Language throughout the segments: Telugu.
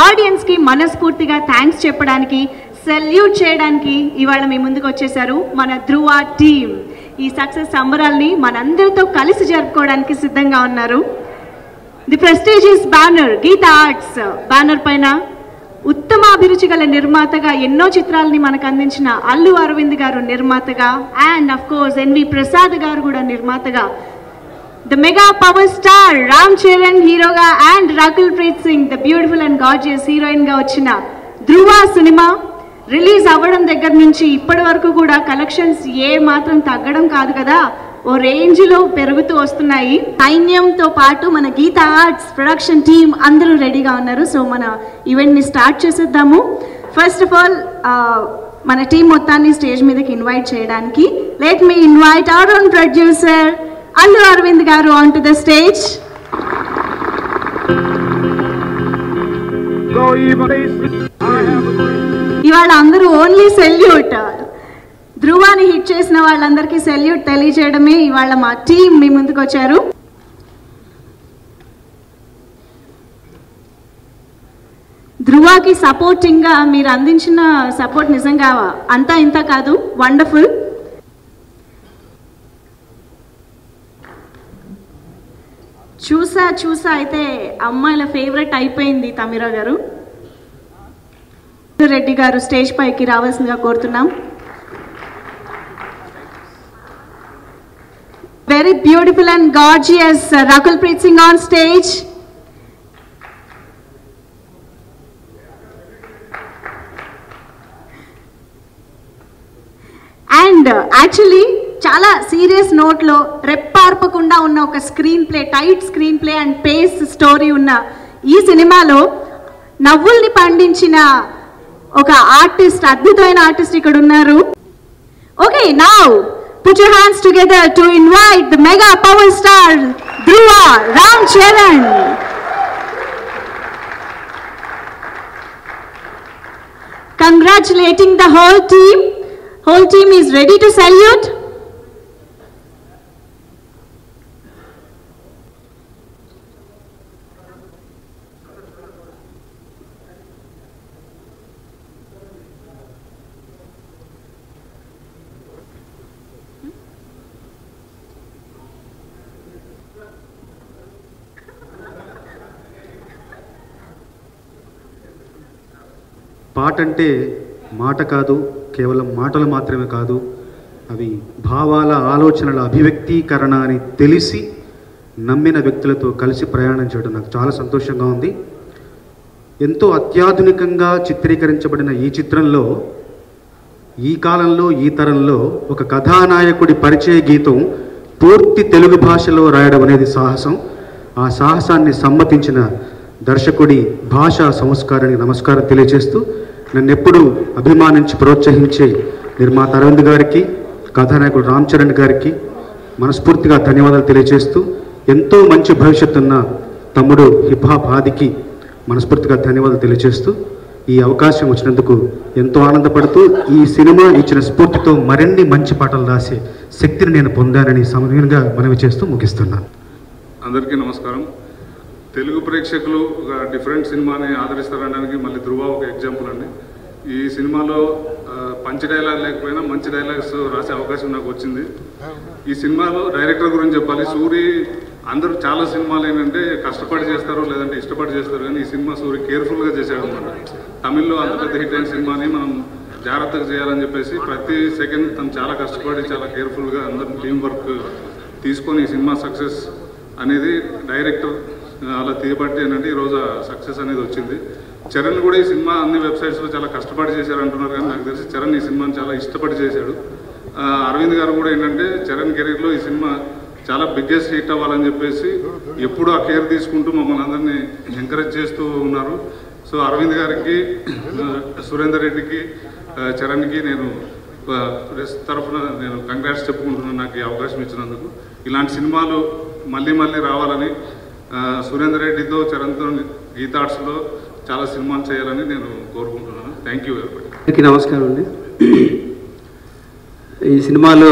ఆడియన్స్ కి మనస్ఫూర్తిగా థ్యాంక్స్ చెప్పడానికి, సెల్యూట్ చేయడానికి ఇవాళ మీ ముందుకు వచ్చేసారు మన ధృవ టీమ్. ఈ సక్సెస్ సంబరాల్ని మనందరితో కలిసి జరుపుకోవడానికి సిద్ధంగా ఉన్నారు. The prestigious banner Geetha Arts banner పైన ఉత్తమ అభిరుచి గల నిర్మాతగా ఎన్నో చిత్రాలని మనకు అందించిన అల్లు అరవింద్ గారు నిర్మాతగా, and of course NV Prasad గారు కూడా నిర్మాతగా, the mega power star Ram Charan హీరోగా and Rakul Preet Singh the beautiful and gorgeous heroine గా వచ్చిన ధృవ సినిమా రిలీజ్ అవ్వడం దగ్గర నుంచి ఇప్పటి వరకు కూడా కలెక్షన్స్ ఏ మాత్రం తగ్గడం కాదు కదా, ఓ రేంజ్ లో పెరుగుతూ వస్తున్నాయి. సైన్యంతో పాటు మన గీతా ఆర్ట్స్ ప్రొడక్షన్ టీమ్ అందరూ రెడీగా ఉన్నారు. సో మన ఈవెంట్ ని స్టార్ట్ చేసేద్దాము. ఫస్ట్ ఆఫ్ ఆల్ మన టీం మొత్తాన్ని స్టేజ్ మీదకి ఇన్వైట్ చేయడానికి let me invite our own producer Allu Aravind garu on to the stage. ఇవాళ అందరూ ఓన్లీ సెల్యూట్, ధృవాని హిట్ చేసిన వాళ్ళందరికీ సెల్యూట్ తెలియజేయడమే ఇవాళ మా టీం మీ ముందుకు వచ్చారు. ధృవాకి సపోర్టింగ్ గా మీరు అందించిన సపోర్ట్ నిజంగా అంతా ఇంత కాదు, వండర్ఫుల్. చూసా అయితే అమ్మాయిల ఫేవరెట్ అయిపోయింది తమిరా గారు. రెడ్డి గారు స్టేజ్ పైకి రావాల్సిందిగా కోరుతున్నాం. Very beautiful and gorgeous Rakul Preet Singh on stage. And actually చాలా సీరియస్ నోట్లో రెప్పార్పకుండా ఉన్న ఒక screenplay, tight screenplay and pace story ఉన్న ఈ సినిమాలో నవ్వుల్ని పండించిన ఒక ఆర్టిస్ట్, అద్భుతమైన ఆర్టిస్ట్ ఇక్కడ ఉన్నారు. Okay, now put your hands together to invite the mega power star Dhruva Ram Charan. Congratulating the whole team. Whole team is ready to salute. పాట అంటే మాట కాదు, కేవలం మాటలు మాత్రమే కాదు, అవి భావాల ఆలోచనల అభివ్యక్తీకరణ అని తెలిసి నమ్మిన వ్యక్తులతో కలిసి ప్రయాణం చేయడం నాకు చాలా సంతోషంగా ఉంది. ఎంతో అత్యాధునికంగా చిత్రీకరించబడిన ఈ చిత్రంలో ఈ కాలంలో ఈ తరంలో ఒక కథానాయకుడి పరిచయ గీతం పూర్తి తెలుగు భాషలో రాయడం అనేది సాహసం. ఆ సాహసాన్ని సమ్మతించిన దర్శకుడి భాషా సంస్కారానికి నమస్కారం తెలియజేస్తూ, నన్ను ఎప్పుడూ అభిమానించి ప్రోత్సహించే నిర్మాత అరవింద్ గారికి, కథానాయకుడు రామ్ చరణ్ గారికి మనస్ఫూర్తిగా ధన్యవాదాలు తెలియజేస్తూ, ఎంతో మంచి భవిష్యత్తు ఉన్న తమ్ముడు హిప్ హాప్ ఆదికి మనస్ఫూర్తిగా ధన్యవాదాలు తెలియజేస్తూ, ఈ అవకాశం వచ్చినందుకు ఎంతో ఆనందపడుతూ, ఈ సినిమా ఇచ్చిన స్ఫూర్తితో మరిన్ని మంచి పాటలు రాసే శక్తిని నేను పొందానని సమయంగా మనవి చేస్తూ ముగిస్తున్నాను. అందరికీ నమస్కారం. తెలుగు ప్రేక్షకులు ఒక డిఫరెంట్ సినిమాని ఆదరిస్తారనడానికి మళ్ళీ ధృవ ఒక ఎగ్జాంపుల్ అండి. ఈ సినిమాలో పంచ్ డైలాగ్ లేకపోయినా మంచి డైలాగ్స్ రాసే అవకాశం నాకు వచ్చింది. ఈ సినిమాలో డైరెక్టర్ గురించి చెప్పాలి. సూరి అందరూ చాలా సినిమాలు ఏంటంటే కష్టపడి చేస్తారు, లేదంటే ఇష్టపడి చేస్తారు, కానీ ఈ సినిమా సూరి కేర్ఫుల్గా చేశాడు అనమాట. తమిళ్లో అంత పెద్ద హిట్ అయిన సినిమాని మనం జాగ్రత్తగా చేయాలని చెప్పేసి ప్రతి సెకండ్ తను చాలా కష్టపడి చాలా కేర్ఫుల్గా అందరం టీం వర్క్ తీసుకొని ఈ సినిమా సక్సెస్ అనేది డైరెక్టర్ అలా తీయబట్టి ఏంటంటే ఈరోజు సక్సెస్ అనేది వచ్చింది. చరణ్ కూడా ఈ సినిమా అన్ని వెబ్సైట్స్లో చాలా కష్టపడి చేశారు అంటున్నారు, కానీ నాకు తెలిసి చరణ్ ఈ సినిమాని చాలా ఇష్టపడి చేశాడు. అరవింద్ గారు కూడా ఏంటంటే చరణ్ కెరీర్లో ఈ సినిమా చాలా బిగ్గెస్ట్ హిట్ అవ్వాలని చెప్పేసి ఎప్పుడూ ఆ కేర్ తీసుకుంటూ మమ్మల్ని అందరినీ ఎంకరేజ్ చేస్తూ ఉన్నారు. సో అరవింద్ గారికి, సురేందర్ రెడ్డికి, చరణ్కి నేను ప్రెస్ తరఫున నేను కంగ్రాట్స్ చెప్పుకుంటున్నాను నాకు ఈ అవకాశం ఇచ్చినందుకు. ఇలాంటి సినిమాలు మళ్ళీ మళ్ళీ రావాలని, సురేందర్ రెడ్డితో చరణ్తో గీతా ఆర్ట్స్లో చాలా సినిమాలు చేయాలని నేను కోరుకుంటున్నాను. Thank you very much. నమస్కారం అండి. ఈ సినిమాలో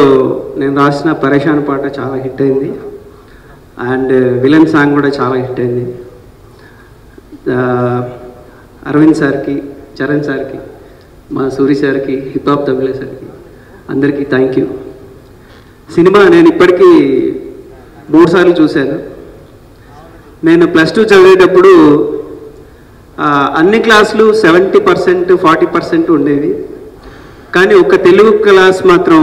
నేను రాసిన పరేషాన్ పాట చాలా హిట్ అయింది, అండ్ విలన్ సాంగ్ కూడా చాలా హిట్ అయింది. అరవింద్ సార్కి, చరణ్ సార్కి, మా సూరి సార్కి, హిప్ హాప్ తమిళ సార్కి అందరికీ థ్యాంక్ యూ. సినిమా నేను ఇప్పటికీ 3 సార్లు చూశాను. నేను +2 చదివేటప్పుడు అన్ని క్లాసులు 70%, 40% ఉండేవి. కానీ ఒక తెలుగు క్లాస్ మాత్రం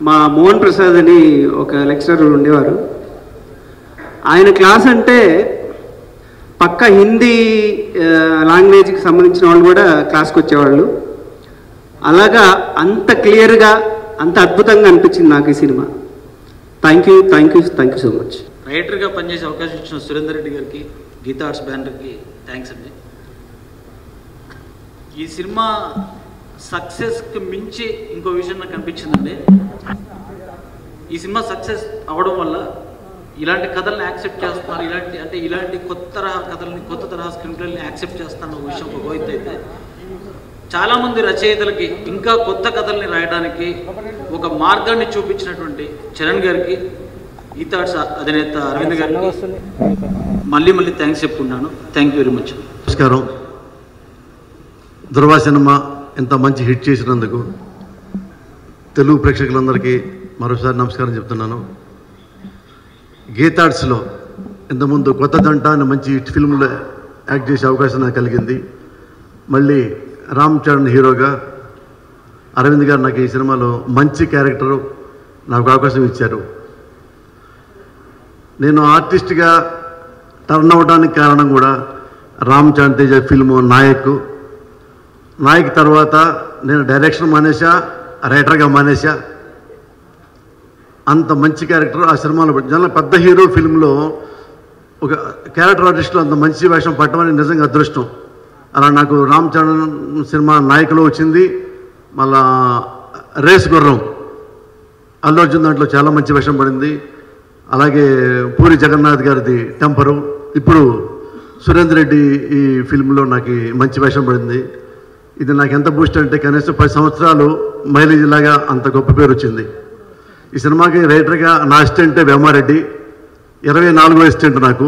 మా మోహన్ ప్రసాద్ అని ఒక లెక్చరర్ ఉండేవారు. ఆయన క్లాస్ అంటే పక్క హిందీ లాంగ్వేజ్కి సంబంధించిన వాళ్ళు కూడా క్లాస్కి వచ్చేవాళ్ళు. అలాగా అంత క్లియర్గా, అంత అద్భుతంగా అనిపించింది నాకు ఈ cinema. Thank you so much. రైటర్గా పనిచేసే అవకాశం ఇచ్చిన సురేందర్ రెడ్డి గారికి, గీతా ఆర్ట్స్ బ్యానర్కి థ్యాంక్స్ అండి. ఈ సినిమా సక్సెస్కి మించి ఇంకో విషయం నాకు అనిపించిందండి. ఈ సినిమా సక్సెస్ అవ్వడం వల్ల ఇలాంటి కథల్ని యాక్సెప్ట్ చేస్తున్నారు, ఇలాంటి కొత్త తరహా కథల్ని, కొత్త తరహా స్క్రీన్ప్లేని యాక్సెప్ట్ చేస్తున్న విషయం ఒక ఎత్తు అయితే, చాలామంది రచయితలకి ఇంకా కొత్త కథల్ని రాయడానికి ఒక మార్గాన్ని చూపించినటువంటి చరణ్ గారికి, గీతా ఆర్ట్స్ అధినేత అరవింద్ గారికి మళ్ళీ థ్యాంక్స్ చెప్పుకున్నాను. Thank you very much. నమస్కారం. ధృవ సినిమా ఇంత మంచి హిట్ చేసినందుకు తెలుగు ప్రేక్షకులందరికీ మరోసారి నమస్కారం చెప్తున్నాను. గీతా ఆర్ట్స్లో ఇంతకుముందు కొత్త దంట అని మంచి హిట్ ఫిల్మ్లో యాక్ట్ చేసే అవకాశం నాకు కలిగింది. మళ్ళీ రామ్ చరణ్ హీరోగా అరవింద్ గారు నాకు ఈ సినిమాలో మంచి క్యారెక్టరు నాకు అవకాశం ఇచ్చారు. నేను ఆర్టిస్ట్గా టర్న్ అవడానికి కారణం కూడా రామ్ చరణ్ తేజ ఫిల్ము నాయక్ తర్వాత నేను డైరెక్షన్ మానేసా, రైటర్గా మానేసా. అంత మంచి క్యారెక్టర్ ఆ సినిమాలో జన పెద్ద హీరో ఫిల్మ్లో ఒక క్యారెక్టర్ ఆర్టిస్ట్లో అంత మంచి వేషం పట్టమని నిజంగా అదృష్టం. అలా నాకు రామ్ చరణ్ సినిమా నాయకులో వచ్చింది. మళ్ళా రేస్ గుర్రం అల్లు అర్జున్ దాంట్లో చాలా మంచి వేషం పడింది. అలాగే పూరి జగన్నాథ్ గారిది టెంపరు. ఇప్పుడు సురేందర్ రెడ్డి ఈ ఫిల్మ్లో నాకు మంచి వేషం పడింది. ఇది నాకు ఎంత బూస్ట్ అంటే కనీసం 10 సంవత్సరాలు మైలేజ్ లాగా అంత గొప్ప పేరు వచ్చింది. ఈ సినిమాకి రైటర్గా నా అసిస్టెంటే వేమారెడ్డి, 24వ అసిస్టెంట్ నాకు.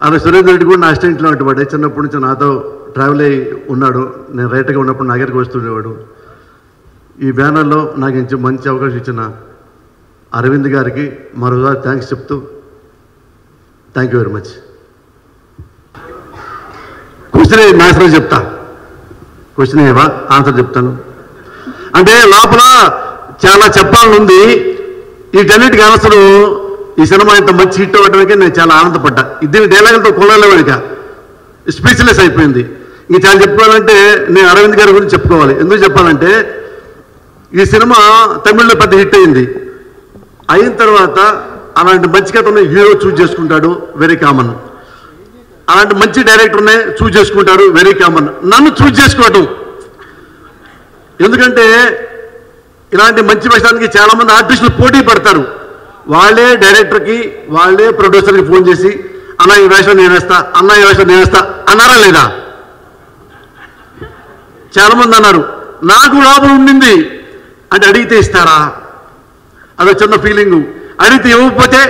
అలా సురేందర్ రెడ్డి కూడా నా అసిస్టెంట్లో ఉన్నవాడే. చిన్నప్పటి నుంచి నాతో ట్రావెల్ అయ్యి ఉన్నాడు. నేను రైటర్గా ఉన్నప్పుడు నా దగ్గరికి వస్తుండేవాడు. ఈ బ్యానర్లో నాకు మంచి అవకాశం ఇచ్చిన అరవింద్ గారికి మరోసారి థ్యాంక్స్ చెప్తూ thank you very much. Question answer చెప్తా. క్వశ్చన్ ఏవా ఆన్సర్ చెప్తాను. అంటే లోపల చాలా చెప్పాలని ఉంది. వీటన్నిటికీ ఆన్సరు ఈ సినిమా ఇంత మంచి హిట్ అవ్వడానికి నేను చాలా ఆనందపడ్డా. దీని డైలాగులతో కొనలేవాడిక స్పీచ్లెస్ అయిపోయింది. ఇంక చాలా చెప్పుకోవాలంటే నేను అరవింద్ గారి గురించి చెప్పుకోవాలి. ఎందుకు చెప్పాలంటే ఈ సినిమా తమిళ్లో పెద్ద హిట్ అయింది. అయిన తర్వాత అలాంటి మంచి కథని హీరో చూజ్ చేసుకుంటాడు, వెరీ కామన్. అలాంటి మంచి డైరెక్టర్నే చూజ్ చేసుకుంటారు, వెరీ కామన్. నన్ను చూజ్ చేసుకోవటం ఎందుకంటే ఇలాంటి మంచి వేషానికి చాలామంది ఆర్టిస్టులు పోటీ పడతారు. వాళ్ళే డైరెక్టర్కి, వాళ్ళే ప్రొడ్యూసర్కి ఫోన్ చేసి అన్న ఈ వేషం నేనేస్తా, అన్న ఈ వేషం నేనేస్తా అన్నారా లేదా? చాలామంది అన్నారు. నాకు లోపల ఉండింది అంటే అడిగితే ఇస్తారా, అదో చిన్న ఫీలింగు. అడిగితే ఇవ్వకపోతే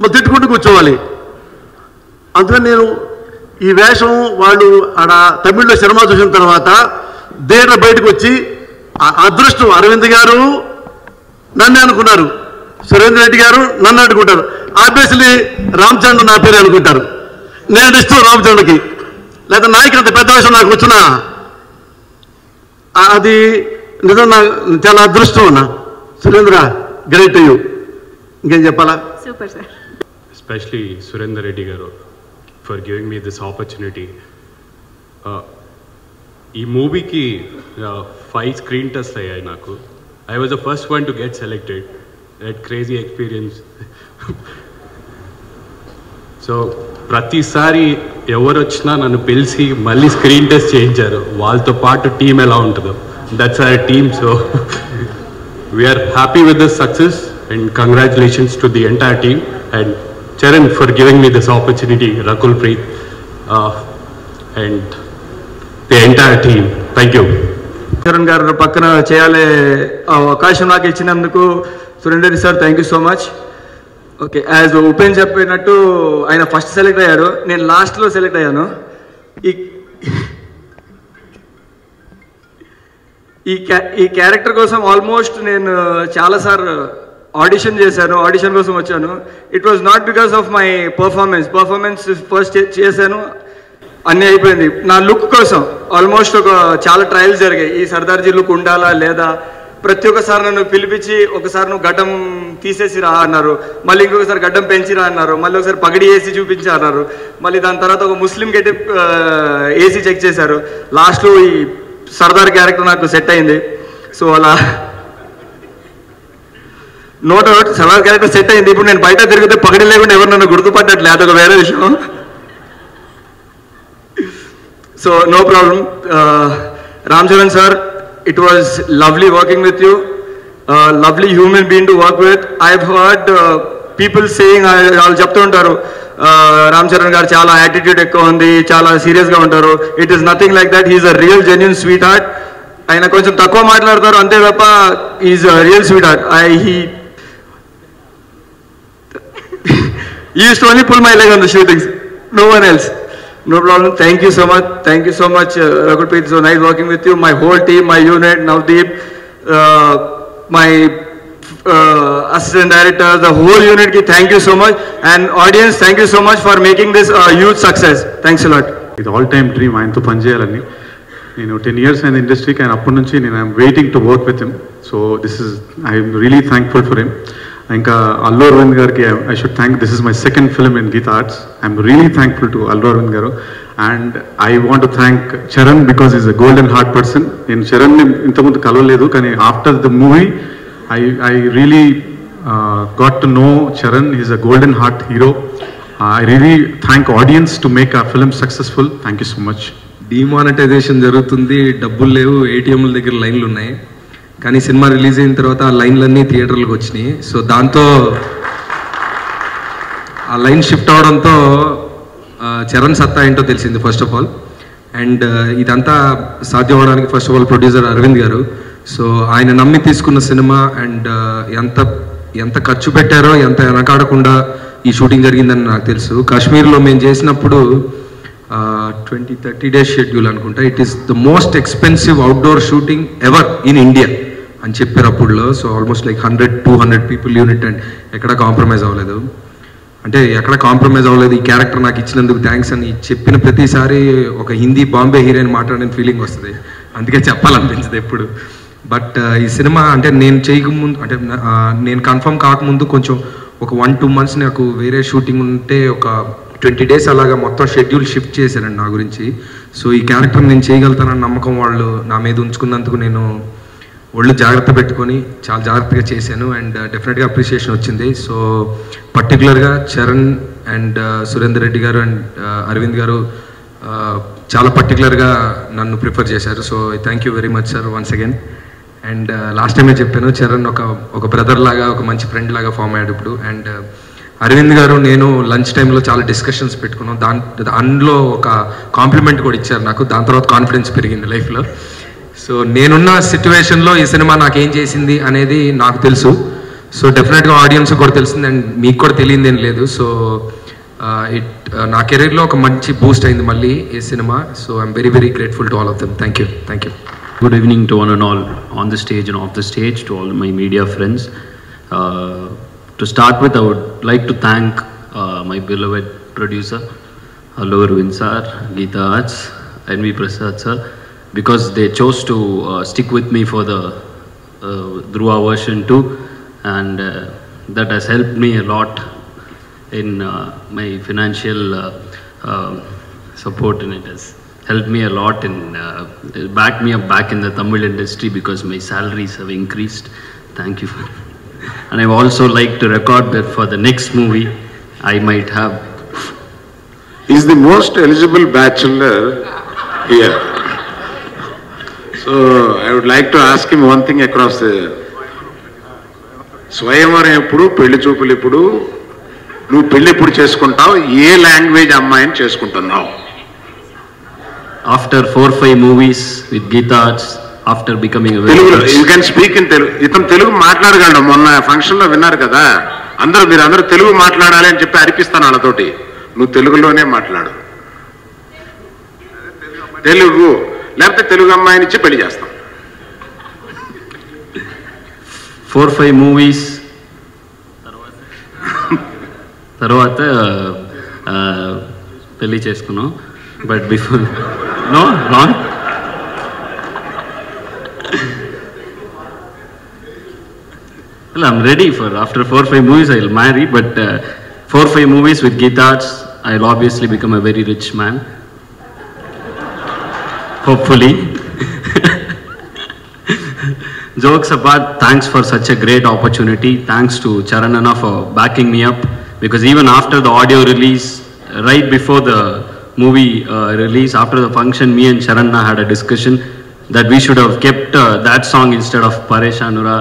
మరి తిట్టుకుంటూ కూర్చోవాలి. అందుకని నేను ఈ వేషం వాళ్ళు ఆడ తమిళ్లో సినిమా చూసిన తర్వాత థియేటర్ బయటకు వచ్చి అదృష్టం అరవింద్ గారు నన్ను అనుకున్నారు, సురేందర్ రెడ్డి గారు నన్ను అనుకుంటారు, ఆబ్వియస్లీ రామ్ చరణ్ నా పేరు అనుకుంటారు. నేను ఇష్టం రామ్ చరణ్కి. లేదా నాయకు అంత పెద్ద వేషం నాకు వచ్చినా అది నిజం చాలా అదృష్టం అన్న. Surendra great are you. ఇంకేం చెప్పాలా? Super sir. Especially Surendra Reddy garu for giving me this opportunity. ఈ మూవీకి 5 స్క్రీన్ టెస్ట్ అయ్యాయి నాకు. I was the first one to get selected. That crazy experience. So ప్రతిసారి ఎవరు వచ్చినా నన్ను పిలిచి మళ్ళీ స్క్రీన్ టెస్ట్ చేయించారు. వాళ్ళతో పాటు టీం ఎలా ఉంటుందో, that's our team. So we are happy with this success and congratulations to the entire team and Charan for giving me this opportunity, Rakul Preet and the entire team. Thank you. Charan garu pakkana cheyale avakasham naaku ichinanduku Surendra Reddy sir, thank you so much. Okay, as Upen cheppinattu ayana first select ayyaru, nenu last lo select ayyanu. ఈ క్యారెక్టర్ కోసం ఆల్మోస్ట్ నేను చాలాసార్లు ఆడిషన్ చేశాను, ఆడిషన్ కోసం వచ్చాను. It was not because of my performance first చేశాను, అన్నీ అయిపోయింది. నా లుక్ కోసం ఆల్మోస్ట్ చాలా ట్రయల్స్ జరిగాయి. ఈ సర్దార్జీ లుక్ ఉండాలా లేదా, ప్రతి ఒక్కసారి నన్ను పిలిపించి ఒకసారి నువ్వు గడ్డం తీసేసి రా అన్నారు, మళ్ళీ ఇంకొకసారి గడ్డం పెంచి రా అన్నారు, మళ్ళీ ఒకసారి పగడి వేసి చూపించి అన్నారు, మళ్ళీ దాని తర్వాత ఒక ముస్లిం గెటప్ ఏసీ చెక్ చేశారు. లాస్ట్లో ఈ సర్దార్ క్యారెక్టర్ నాకు సెట్ అయింది. సో అలా no doubt Sardar character set అయింది. ఇప్పుడు నేను బయట తిరిగితే పగడి లేకుండా ఎవరు నన్ను గుర్తుపట్టట్లే, అదొక వేరే విషయం. So no problem. Ram Charan sir, it was lovely working with you, lovely human being to work with. I've heard people saying, వాళ్ళు చెప్తూ ఉంటారు రామ్ చరణ్ గారు చాలా యాటిట్యూడ్ ఎక్కువ ఉంది, చాలా సీరియస్గా ఉంటారు. It is nothing like that. He is a real genuine sweet heart. ఆయన కొంచెం తక్కువ మాట్లాడతారు అంతే తప్ప is a real sweet heart. He used to only pull my leg on the shootings, no one else. No problem. Thank you so much. Thank you so much, Raghupreet. So nice working with you. My whole team, my unit, Navdeep, my assistant director, the whole unit. Thank you so much. And audience, thank you so much for making this a huge success. Thanks a lot. ఇది ఆల్ టైమ్ డ్రీమ్ ఆయనతో పనిచేయాలని. నేను 10 years అయిన ఇండస్ట్రీకి, ఆయన అప్పటి నుంచి నేను I'm waiting to work with him. So I'm really thankful for him. ఇంకా అల్లు అరవింద్ గారికి I should thank. This is my second film in Geetha Arts. I'm really thankful to Allu Aravind గారు. And I want to thank Charan because is a golden heart person. నేను చరణ్ని ఇంతకుముందు కలవలేదు, కానీ after the movie I really got to know Charan. Is a golden heart hero. I really thank audience to make a film successful. Thank you so much. Demonetization జరుగుతుంది, డబ్బులు లేవు, ఏటీఎంల దగ్గర లైన్లు ఉన్నాయి. కానీ సినిమా రిలీజ్ అయిన తర్వాత ఆ లైన్లన్నీ థియేటర్లకు వచ్చినాయి. సో దాంతో ఆ లైన్ షిఫ్ట్ అవడంతో చరణ్ సత్తా ఏంటో తెలిసింది ఫస్ట్ ఆఫ్ ఆల్. అండ్ ఇదంతా సాధ్యం అవడానికి first of all producer Aravind garu. So ఆయన నమ్మి తీసుకున్న సినిమా అండ్ ఎంత ఖర్చు పెట్టారో, ఎంత వెనకాడకుండా ఈ షూటింగ్ జరిగిందని నాకు తెలుసు. కాశ్మీర్లో మేము చేసినప్పుడు 20-30 days షెడ్యూల్ అనుకుంటా. It is the most expensive outdoor shooting ever in India అని చెప్పారు అప్పుడులో. So almost like 100-200 people unit. And ఎక్కడ కాంప్రమైజ్ అవ్వలేదు, అంటే ఎక్కడ కాంప్రమైజ్ అవ్వలేదు. ఈ క్యారెక్టర్ నాకు ఇచ్చినందుకు థ్యాంక్స్ అని చెప్పిన ప్రతిసారి ఒక హిందీ బాంబే హీరోయిన్ మాట్లాడిన ఫీలింగ్ వస్తుంది. అందుకే చెప్పాలనిపించదు ఎప్పుడు. బట్ ఈ సినిమా అంటే నేను చేయకముందు, అంటే నేను కన్ఫర్మ్ కాకముందు కొంచెం ఒక 1-2 months నాకు వేరే షూటింగ్ ఉంటే ఒక 20 days అలాగా మొత్తం షెడ్యూల్ షిఫ్ట్ చేశారండి నా గురించి. సో ఈ క్యారెక్టర్ నేను చేయగలుగుతానన్న నమ్మకం వాళ్ళు నా మీద ఉంచుకున్నందుకు నేను ఒళ్ళు జాగ్రత్త పెట్టుకొని చాలా జాగ్రత్తగా చేశాను. అండ్ డెఫినెట్గా అప్రిషియేషన్ వచ్చింది. సో పర్టికులర్గా చరణ్ అండ్ సురేందర్ రెడ్డి గారు అండ్ అరవింద్ గారు చాలా పర్టికులర్గా నన్ను ప్రిఫర్ చేశారు. So thank you very much sir once again. And last టైమే చెప్పాను, చరణ్ ఒక బ్రదర్ లాగా, ఒక మంచి ఫ్రెండ్ లాగా ఫామ్ అయ్యాడు ఇప్పుడు. అండ్ అరవింద్ గారు నేను లంచ్ టైంలో చాలా డిస్కషన్స్ పెట్టుకున్నాం. అందులో ఒక కాంప్లిమెంట్ కూడా ఇచ్చారు నాకు. దాని తర్వాత కాన్ఫిడెన్స్ పెరిగింది లైఫ్లో. సో నేనున్న సిచ్యువేషన్లో ఈ సినిమా నాకేం చేసింది అనేది నాకు తెలుసు. సో డెఫినెట్గా ఆడియన్స్ కూడా తెలిసింది అండ్ మీకు కూడా తెలియదు ఏం లేదు. సో నా కెరీర్లో ఒక మంచి బూస్ట్ అయింది మళ్ళీ ఈ cinema. So I'm very very grateful to all of them. Thank you. Thank you. Good evening to one and all on the stage and off the stage, to all my media friends. To start with, I would like to thank my beloved producer, Allu Arvind sir, Geetha Arts, N.V. Prasad sir, because they chose to stick with me for the Dhruva version 2, and that has helped me a lot in my financial support, and it has helped me a lot in backed me up back in the Tamil industry because my salaries have increased. Thank you. And I would also like to record that for the next movie I might have. He's the most eligible bachelor here. So I would like to ask him one thing across the స్వయంవరం ఎప్పుడు, పెళ్లి చూపులు ఎప్పుడు, నువ్వు పెళ్లి ఎప్పుడు చేసుకుంటావు, ఏ లాంగ్వేజ్ అమ్మాయిని చేసుకుంటున్నావు? After 4-5 movies with Geetha Arts, after becoming a very Telugu, you can speak in Telugu. ఇతను తెలుగు మాట్లాడగలడు. మొన్న ఫంక్షన్లో విన్నారు కదా, మీరందరూ తెలుగు మాట్లాడాలి అని చెప్పి అరిపిస్తాను వాళ్ళతోటి. నువ్వు తెలుగులోనే మాట్లాడు. తెలుగు, లేకపోతే తెలుగు అమ్మాయిని ఇచ్చి పెళ్లి చేస్తాం. 4-5 మూవీస్ తర్వాత పెళ్లి చేసుకున్నాం. But before no wrong. I'm ready for after 4-5 movies I'll marry, but 4-5 movies with guitars I'll obviously become a very rich man, hopefully. Jokes apart, thanks for such a great opportunity. Thanks to Charanana for backing me up, because even after the audio release, right before the movie release, after the function, me and Charanana had a discussion that we should have kept that song instead of Pareshanura,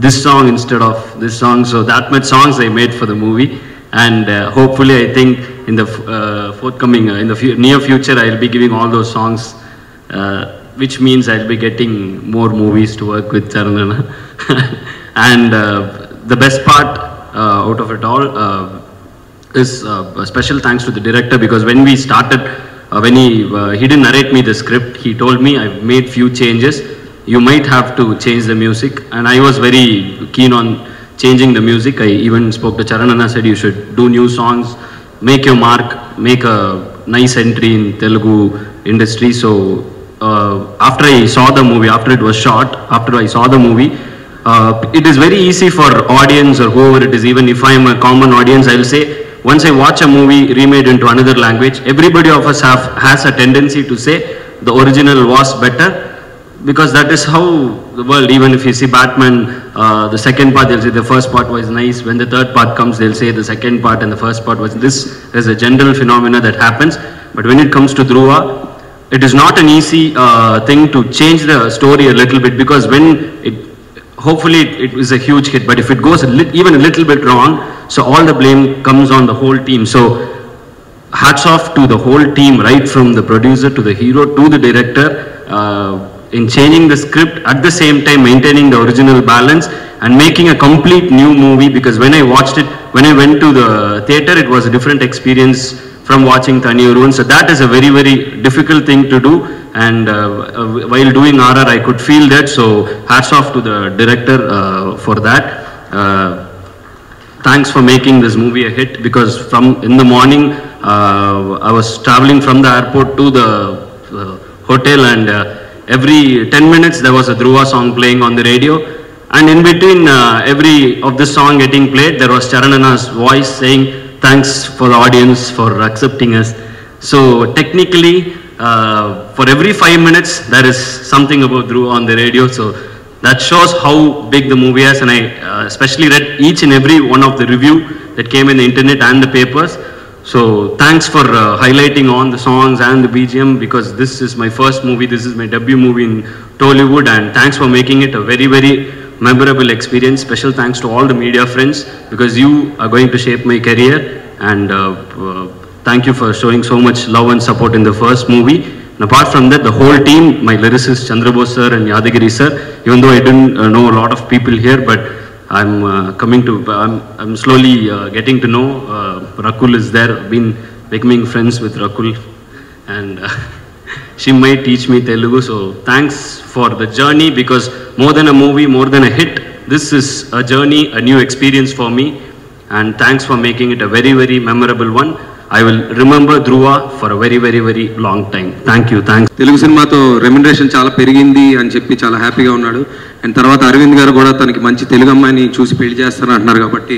this song instead of this song. So that much songs I made for the movie, and hopefully I think in the forthcoming in the near future I'll be giving all those songs, which means I'll be getting more movies to work with Charanana. And the best part out of it all is a special thanks to the director, because when we started, when he didn't narrate me the script, he told me I've made few changes, you might have to change the music, and I was very keen on changing the music. I even spoke to Charanana, said you should do new songs, make your mark, make a nice entry in Telugu industry. So after I saw the movie, after it was shot, after I saw the movie, it is very easy for audience or whoever it is, even if I am a common audience, I'll say, once I watch a movie remade into another language, everybody of us has a tendency to say the original was better, because that is how the world, even if you see Batman, the second part, they'll say the first part was nice. When the third part comes, they'll say the second part and the first part was this. Is a general phenomena that happens. But when it comes to Dhruva, it is not an easy thing to change the story a little bit, because when hopefully it is a huge hit, but if it goes even a little bit wrong, so all the blame comes on the whole team. So hats off to the whole team, right from the producer to the hero to the director, in changing the script, at the same time maintaining the original balance and making a complete new movie. Because when I watched it, when I went to the theater, it was a different experience from watching Thaniyuruvan. So that is a very, very difficult thing to do, and while doing RR I could feel that. So hats off to the director for that. Thanks for making this movie a hit, because from in the morning I was traveling from the airport to the hotel, and every 10 minutes there was a Dhruva song playing on the radio, and in between every of this song getting played, there was Charanana's voice saying thanks for the audience for accepting us. So technically for every 5 minutes there is something about Dhruva on the radio. So that shows how big the movie is, and I especially read each and every one of the review that came in the internet and the papers. So thanks for highlighting on the songs and the BGM, because this is my first movie, this is my debut movie in Tollywood, and thanks for making it a very, very memorable experience. Special thanks to all the media friends, because you are going to shape my career, and thank you for showing so much love and support in the first movie. And apart from that, the whole team, my lyricist Chandrabose sir and Yadagiri sir, even though I didn't know a lot of people here, but I'm slowly getting to know. Rakul is there. I've been becoming friends with Rakul, and she might teach me Telugu. So thanks for the journey, because more than a movie, more than a hit, this is a journey, a new experience for me, and thanks for making it a very, very memorable one. I will remember Dhruva for a very, very, very long time. Thank you. Thanks. Telugu సినిమాతో రెమ్యునరేషన్ చాలా పెరిగింది అని చెప్పి చాలా హ్యాపీగా ఉన్నాడు. అండ్ తర్వాత అరవింద్ గారు కూడా తనకి మంచి తెలుగు అమ్మాయిని చూసి పెళ్లి చేస్తారని అంటున్నారు, కాబట్టి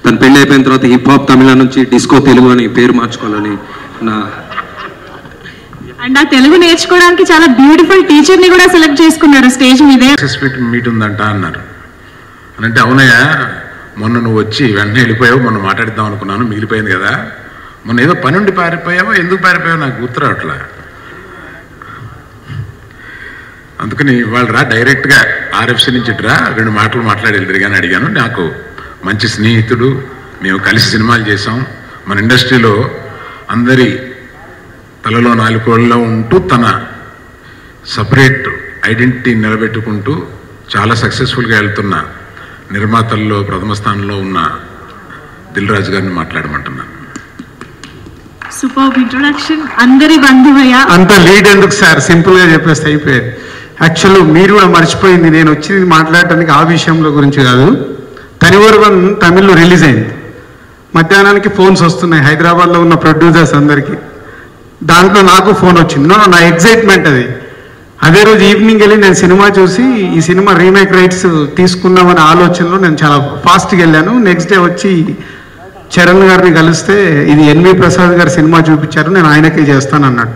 తను పెళ్లి అయిపోయిన తర్వాత హిప్ హాప్ తమిళ నుంచి డిస్కో తెలుగు అని పేరు మార్చుకోవాలని నా. అండ్ ఆ తెలుగు నేర్చుకోవడానికి చాలా బ్యూటిఫుల్ టీచర్ని కూడా సెలెక్ట్ చేసుకున్నారు స్టేజ్ మీదే. మీట్ ఉందంట అన్నారు అని అంటే, అవునయ్యా మొన్న నువ్వు వచ్చి వెంటనే వెళ్ళిపోయావు, మొన్న మాట్లాడిద్దాం అనుకున్నాను, మిగిలిపోయింది కదా, మొన్న ఏదో పని ఉండి పారిపోయావో, ఎందుకు పారిపోయావో నాకు గుర్తురావట్లా. అందుకని వాళ్ళు రా, డైరెక్ట్గా ఆర్ఎఫ్సి నుంచి రా, 2 మాటలు మాట్లాడి వెళ్ళిరు కానీ అడిగాను. నాకు మంచి స్నేహితుడు, మేము కలిసి సినిమాలు చేసాం, మన ఇండస్ట్రీలో అందరి తలలో 4 కోళ్ళలో ఉంటూ తన సపరేట్ ఐడెంటిటీ నిలబెట్టుకుంటూ చాలా సక్సెస్ఫుల్గా వెళ్తున్న నిర్మాతల్లో ప్రథమ స్థానంలో ఉన్న దిల్ రాజు గారిని మాట్లాడమంటున్నాను. Super introduction. అందరి బంధువయ్య. అంత లీడ్ ఎందుకు సార్, సింపుల్గా చెప్పేస్తే అయిపోయేది. యాక్చువల్ మీరు కూడా మర్చిపోయింది, నేను వచ్చింది మాట్లాడటానికి ఆ విషయంలో గురించి కాదు. తనివరువన్ తమిళ్లో రిలీజ్ అయింది. మధ్యాహ్నానికి ఫోన్స్ వస్తున్నాయి హైదరాబాద్లో ఉన్న ప్రొడ్యూసర్స్ అందరికీ. దాంట్లో నాకు ఫోన్ వచ్చింది. నా ఎగ్జైట్మెంట్ అది. అదే రోజు ఈవినింగ్ వెళ్ళి నేను సినిమా చూసి ఈ సినిమా రీమేక్ రైట్స్ తీసుకుందామనే ఆలోచనలో నేను చాలా ఫాస్ట్గా వెళ్ళాను. నెక్స్ట్ డే వచ్చి చరణ్ గారిని కలిస్తే ఇది ఎన్వి ప్రసాద్ గారి సినిమా చూపించారు, నేను ఆయనకే చేస్తాను అన్నాడు.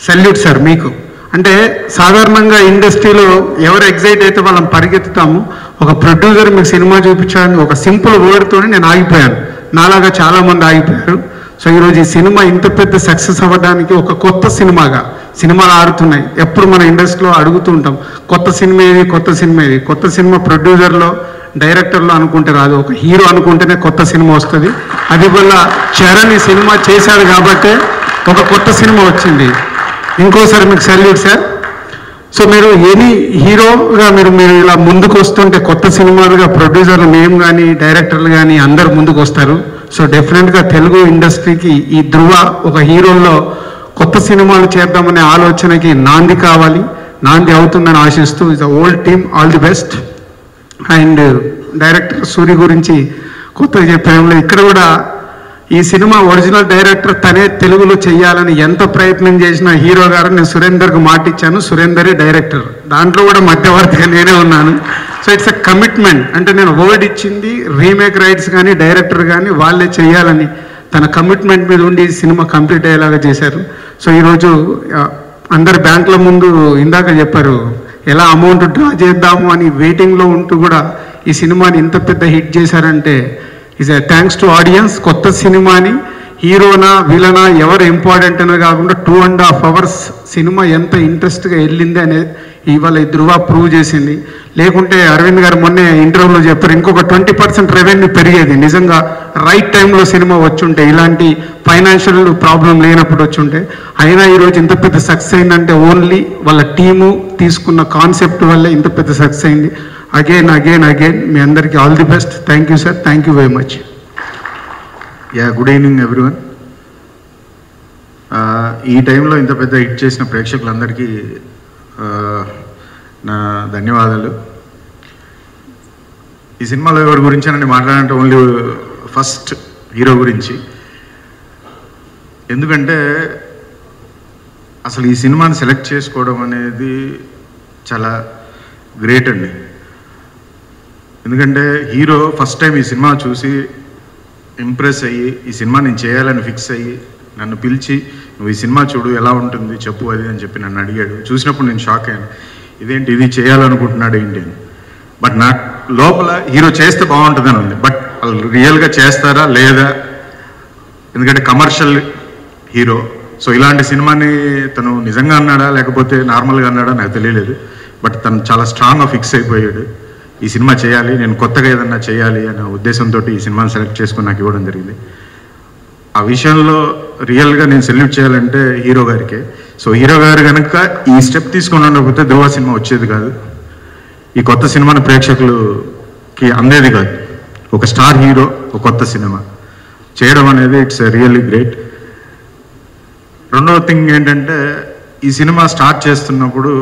సల్యూట్ సార్ మీకు. అంటే సాధారణంగా ఇండస్ట్రీలో ఎవరు ఎగ్జైట్ అయితే వాళ్ళని పరిగెత్తుతాము. ఒక ప్రొడ్యూసర్ మీకు సినిమా చూపించాలని ఒక సింపుల్ వర్డ్తోనే నేను ఆగిపోయాను. నాలాగా చాలామంది ఆగిపోయారు. సో ఈరోజు ఈ సినిమా ఇంత పెద్ద సక్సెస్ అవ్వడానికి ఒక కొత్త సినిమాగా, సినిమాలు ఆడుతున్నాయి, ఎప్పుడు మన ఇండస్ట్రీలో అడుగుతూ ఉంటాం కొత్త సినిమా ఏది, కొత్త సినిమా ఏది. కొత్త సినిమా ప్రొడ్యూసర్లో డైరెక్టర్లో అనుకుంటే రాదు, ఒక హీరో అనుకుంటేనే కొత్త సినిమా వస్తుంది. అది వల్ల చరణ్ ఈ సినిమా చేశాడు కాబట్టే ఒక కొత్త సినిమా వచ్చింది. ఇంకోసారి మీకు సల్యూట్ సార్. సో మీరు ఎనీ హీరోగా మీరు ఇలా ముందుకు వస్తుంటే కొత్త సినిమాలుగా ప్రొడ్యూసర్లు మేము కానీ డైరెక్టర్లు కానీ అందరు ముందుకు వస్తారు. సో డెఫినెట్గా తెలుగు ఇండస్ట్రీకి ఈ ధృవ ఒక హీరోల్లో కొత్త సినిమాలు చేద్దామనే ఆలోచనకి నాంది కావాలి, నాంది అవుతుందని ఆశిస్తూ is a old team, all the best. And director Suri గురించి కొత్తగా చెప్పాము. ఇక్కడ కూడా ఈ సినిమా ఒరిజినల్ డైరెక్టర్ తనే తెలుగులో చేయాలని ఎంత ప్రయత్నం చేసిన హీరో గారు నేను సురేందర్కి మాట ఇచ్చాను, సురేందరే డైరెక్టర్. దాంట్లో కూడా మధ్యవర్తిగా నేనే ఉన్నాను. So it's a commitment. అంటే నేను వర్డ్ ఇచ్చింది రీమేక్ రైట్స్ కానీ డైరెక్టర్ కానీ వాళ్ళే చేయాలని తన కమిట్మెంట్ మీద ఉండి సినిమా కంప్లీట్ అయ్యేలాగా చేశారు. సో ఈరోజు అందరు బ్యాంకుల ముందు ఇందాక చెప్పారు ఎలా అమౌంట్ డ్రా చేద్దాము అని వెయిటింగ్లో ఉంటూ కూడా ఈ సినిమాని ఇంత పెద్ద హిట్ చేశారంటే is a thanks to audience. కొత్త సినిమాని హీరోనా విలనా ఎవరు ఇంపార్టెంట్ అనే కాకుండా 2.5 hours సినిమా ఎంత ఇంట్రెస్ట్గా వెళ్ళింది అనేది ఇవాళ ధృవ ప్రూవ్ చేసింది. లేకుంటే అరవింద్ గారు మొన్నే ఇంటర్వ్యూలో చెప్పారు ఇంకొక 20% రెవెన్యూ పెరిగేది. నిజంగా రైట్ టైంలో సినిమా వచ్చుంటే, ఇలాంటి ఫైనాన్షియల్ ప్రాబ్లం లేనప్పుడు వచ్చుంటే. అయినా ఈరోజు ఇంత పెద్ద సక్సెస్ అయిందంటే ఓన్లీ వాళ్ళ టీము తీసుకున్న కాన్సెప్ట్ వల్లే ఇంత పెద్ద సక్సెస్ అయింది. అగైన్ మీ అందరికీ all the best. Thank you sir, thank you very much. Good evening everyone. ఈ టైంలో ఇంత పెద్ద హిట్ చేసిన ప్రేక్షకులందరికీ నా ధన్యవాదాలు. ఈ సినిమాలో ఎవరి గురించి అని మాట్లాడాలంటే ఓన్లీ ఫస్ట్ హీరో గురించి. ఎందుకంటే అసలు ఈ సినిమాని సెలెక్ట్ చేసుకోవడం అనేది చాలా గ్రేట్ అండి. ఎందుకంటే హీరో ఫస్ట్ టైం ఈ సినిమా చూసి ఇంప్రెస్ అయ్యి ఈ సినిమా నేను చేయాలని ఫిక్స్ అయ్యి నన్ను పిలిచి నువ్వు ఈ సినిమా చూడు ఎలా ఉంటుంది చెప్పు అది అని చెప్పి నన్ను అడిగాడు. చూసినప్పుడు నేను షాక్ అయ్యాను, ఇదేంటి ఇది చేయాలనుకుంటున్నాడు ఏంటి అని. బట్ నాకు లోపల హీరో చేస్తే బాగుంటుందని ఉంది. బట్ వాళ్ళు రియల్గా చేస్తారా లేదా, ఎందుకంటే కమర్షియల్ హీరో. సో ఇలాంటి సినిమాని తను నిజంగా అన్నాడా లేకపోతే నార్మల్గా అన్నాడా నాకు తెలియలేదు. బట్ తను చాలా స్ట్రాంగ్గా ఫిక్స్ అయిపోయాడు, ఈ సినిమా చేయాలి, నేను కొత్తగా ఏదన్నా చేయాలి అనే ఉద్దేశంతో ఈ సినిమాని సెలెక్ట్ చేసుకుని నాకు ఇవ్వడం జరిగింది. ఆ విషయంలో రియల్గా నేను సెల్యూట్ చేయాలంటే హీరో గారికే. సో హీరో గారు కనుక ఈ స్టెప్ తీసుకొని ఉండకపోతే ధృవ సినిమా వచ్చేది కాదు, ఈ కొత్త సినిమాని ప్రేక్షకులకి అందేది కాదు. ఒక స్టార్ హీరో ఒక కొత్త సినిమా చేయడం అనేది ఇట్స్ రియల్లీ గ్రేట్. రెండవ థింగ్ ఏంటంటే ఈ సినిమా స్టార్ట్ చేస్తున్నప్పుడు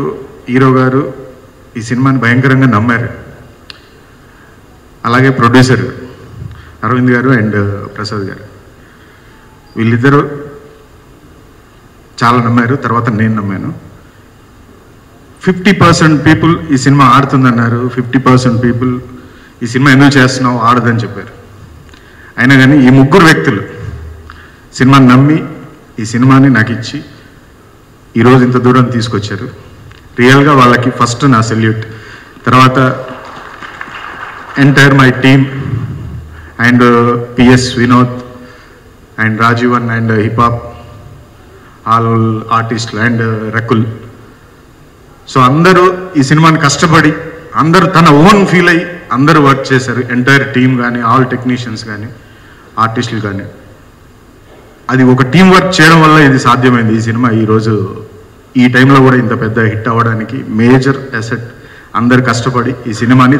హీరో గారు ఈ సినిమాని భయంకరంగా నమ్మారు. అలాగే ప్రొడ్యూసర్ అరవింద్ గారు అండ్ ప్రసాద్ గారు వీళ్ళిద్దరూ చాలా నమ్మారు. తర్వాత నేను నమ్మాను. 50% పీపుల్ ఈ సినిమా ఆడుతుందన్నారు, 50% పీపుల్ ఈ సినిమా ఎందుకు చేస్తున్నావు ఆడదని చెప్పారు. అయినా కానీ ఈ ముగ్గురు వ్యక్తులు సినిమాని నమ్మి ఈ సినిమాని నాకు ఇచ్చి ఈరోజు ఇంత దూరం తీసుకొచ్చారు. రియల్గా వాళ్ళకి ఫస్ట్ నా సెల్యూట్. తర్వాత entire my team and PS Vinod and Rajeevan and hip hop all ఆర్టిస్టులు అండ్ రకుల్. సో అందరూ ఈ సినిమాని కష్టపడి అందరూ తన ఓన్ ఫీల్ అయ్యి అందరూ వర్క్ చేశారు. ఎంటైర్ టీమ్ కానీ ఆల్ టెక్నీషియన్స్ కానీ ఆర్టిస్టులు కానీ. అది ఒక టీం వర్క్ చేయడం వల్ల ఇది సాధ్యమైంది. ఈ సినిమా ఈరోజు ఈ టైంలో కూడా ఇంత పెద్ద హిట్ అవ్వడానికి మేజర్ అసెట్. అందరు కష్టపడి ఈ సినిమాని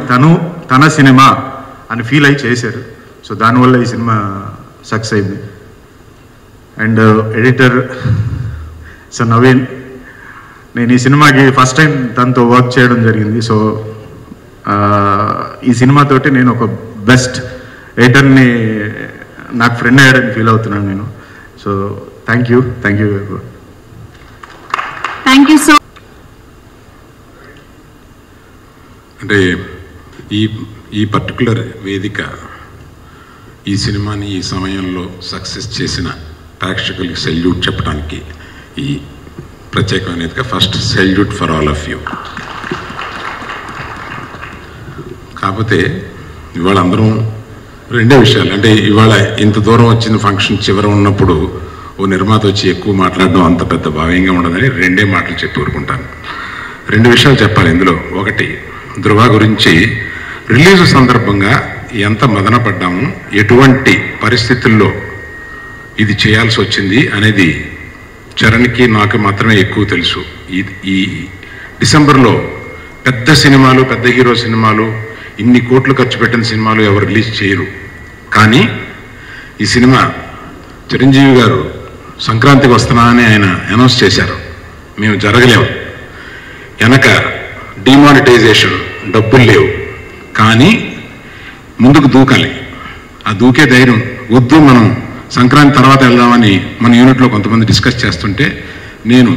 తన సినిమా అని ఫీల్ అయ్యి చేశారు. సో దానివల్ల ఈ సినిమా సక్సెస్ అయింది. And editor so Naveen. నేను ఈ సినిమాకి ఫస్ట్ టైం తనతో వర్క్ చేయడం జరిగింది. సో ఈ సినిమాతోటి నేను ఒక బెస్ట్ ఎడిటర్ని నాకు ఫ్రెండ్ అయ్యాడని ఫీల్ అవుతున్నాను నేను. So thank you so. అంటే ఈ పర్టికులర్ వేదిక ఈ సినిమాని ఈ సమయంలో సక్సెస్ చేసిన ప్రేక్షకులకి సెల్యూట్ చెప్పడానికి ఈ ప్రత్యేకమైన వేదిక. First salute for all of you. కాకపోతే ఇవాళ అందరం రెండే విషయాలు, అంటే ఇవాళ ఇంత దూరం వచ్చిన ఫంక్షన్ చివర ఉన్నప్పుడు ఓ నిర్మాత వచ్చి ఎక్కువ మాట్లాడడం అంత పెద్ద భావ్యంగా ఉండదని రెండే మాటలు చెప్పి ఊరుకుంటాను. రెండు విషయాలు చెప్పాలి ఇందులో. ఒకటి, ధృవ గురించి రిలీజ్ సందర్భంగా ఎంత మదన పడ్డాము, ఎటువంటి పరిస్థితుల్లో ఇది చేయాల్సి వచ్చింది అనేది చరణ్కి నాకు మాత్రమే ఎక్కువ తెలుసు. ఈ డిసెంబర్లో పెద్ద సినిమాలు, పెద్ద హీరో సినిమాలు, ఇన్ని కోట్లు ఖర్చు పెట్టిన సినిమాలు ఎవరు రిలీజ్ చేయరు. కానీ ఈ సినిమా చిరంజీవి గారు సంక్రాంతికి వస్తున్నా అని ఆయన అనౌన్స్ చేశారు. మేము జరగలేము, వెనక డిమానిటైజేషన్, డబ్బులు లేవు, కానీ ముందుకు దూకాలి. ఆ దూకే ధైర్యం వద్దు, మనం సంక్రాంతి తర్వాత వెళ్దామని మన యూనిట్లో కొంతమంది డిస్కస్ చేస్తుంటే నేను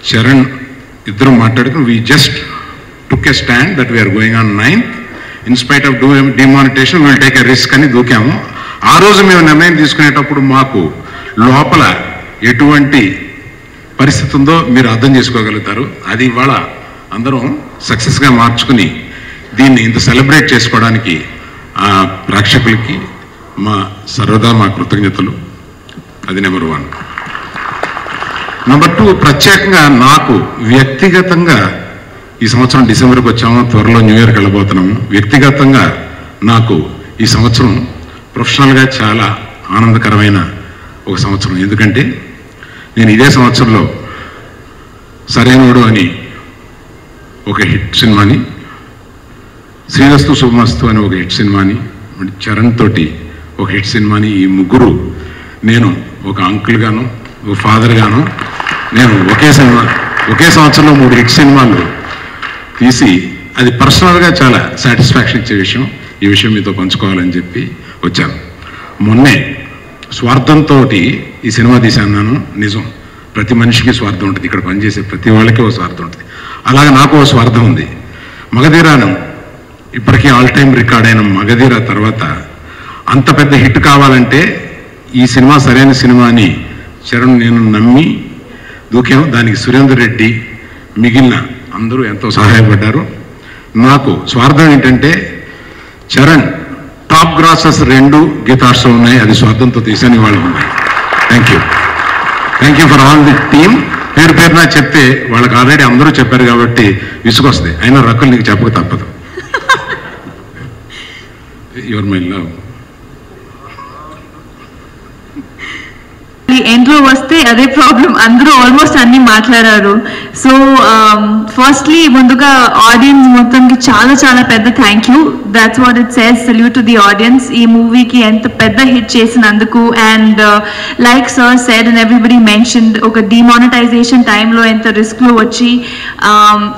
చరణ్ ఇద్దరం మాట్లాడుకుని we just took a stand that we are going on 9th in spite of demonetisation will take a risk అని దూకాము. ఆ రోజు మేము నిర్ణయం తీసుకునేటప్పుడు మాకు లోపల ఎటువంటి పరిస్థితి ఉందో మీరు అర్థం చేసుకోగలుగుతారు. అది ఇవాళ అందరం సక్సెస్గా మార్చుకుని దీన్ని ఇంత సెలబ్రేట్ చేసుకోవడానికి ఆ ప్రేక్షకులకి సర్వదా మా కృతజ్ఞతలు. అది నెంబర్ 1. నెంబర్ 2, ప్రత్యేకంగా నాకు వ్యక్తిగతంగా ఈ సంవత్సరం డిసెంబర్కి వచ్చాము, త్వరలో న్యూ ఇయర్కి వెళ్ళబోతున్నాము. వ్యక్తిగతంగా నాకు ఈ సంవత్సరం ప్రొఫెషనల్గా చాలా ఆనందకరమైన ఒక సంవత్సరం. ఎందుకంటే నేను ఇదే సంవత్సరంలో సరైనోడు అని ఒక హిట్ సినిమాని, శ్రీరస్తు శుభమస్తు అని ఒక హిట్ సినిమాని, చరణ్ తోటి ఒక హిట్ సినిమాని, ఈ ముగ్గురు నేను ఒక అంకుల్ గాను ఒక ఫాదర్ గాను నేను ఒకే సంవత్సరంలో 3 హిట్ సినిమాలు తీసి అది పర్సనల్గా చాలా సాటిస్ఫాక్షన్ ఇచ్చే విషయం. ఈ విషయం మీతో పంచుకోవాలని చెప్పి వచ్చాను. మొన్నే స్వార్థంతో ఈ సినిమా తీశాను. నిజం, ప్రతి మనిషికి స్వార్థం ఉంటుంది, ఇక్కడ పనిచేసే ప్రతి వాళ్ళకి ఒక స్వార్థం ఉంటుంది. అలాగే నాకు ఒక స్వార్థం ఉంది. మగధీరాను ఇప్పటికీ ఆల్ టైమ్ రికార్డ్ అయిన మగధీర తర్వాత అంత పెద్ద హిట్ కావాలంటే ఈ సినిమా సరైన సినిమా అని చరణ్ నేను నమ్మి దూకాము. దానికి సురేందర్ రెడ్డి మిగిలిన అందరూ ఎంతో సహాయపడ్డారు. నాకు స్వార్థం ఏంటంటే చరణ్ టాప్ గ్రాసెస్ 2 గీతార్స్ ఉన్నాయి, అది స్వార్థంతో తీసాని వాళ్ళు ఉన్నాయి. Thank you for all the team. పేరున చెప్తే వాళ్ళకి ఆల్రెడీ అందరూ చెప్పారు కాబట్టి విసుగొస్తుంది. అయినా రకులు నీకు చెప్పక తప్పదు. Your my love. ఎండ్లో వస్తే అదే ప్రాబ్లం, అందరూ ఆల్మోస్ట్ అన్ని మాట్లాడారు. సో ఫస్ట్లీ ముందుగా ఆడియన్స్ మొత్తంకి చాలా చాలా పెద్ద thank you. That's what it says, salute to the audience. ఈ మూవీకి ఎంత పెద్ద హిట్ చేసినందుకు. And like sir said and everybody mentioned, ఒక డిమానిటైజేషన్ టైంలో ఎంత రిస్క్లో వచ్చి